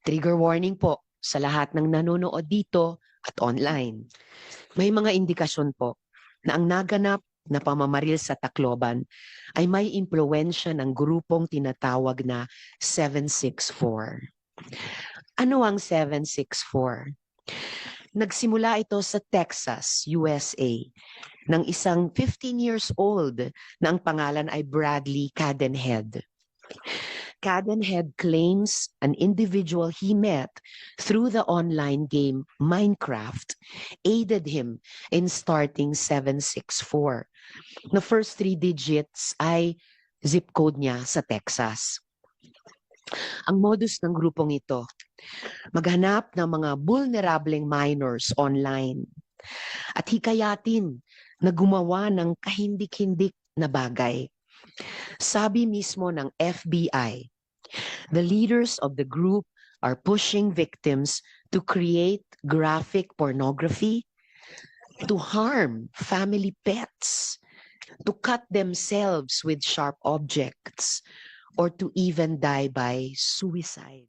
Trigger warning po sa lahat ng nanonood dito at online. May mga indikasyon po na ang naganap na pamamaril sa Tacloban ay may impluwensya ng grupong tinatawag na 764. Ano ang 764? Nagsimula ito sa Texas, USA, ng isang 15 years old na ang pangalan ay Bradley Cadenhead. Cadenhead claims an individual he met through the online game Minecraft aided him in starting 764. The first three digits ay zip code niya sa Texas. Ang modus ng grupong ito, maghanap ng mga vulnerableng minors online at hikayatin na gumawa ng kahindik-hindik na bagay. Sabi mismo ng FBI, the leaders of the group are pushing victims to create graphic pornography, to harm family pets, to cut themselves with sharp objects, or to even die by suicide.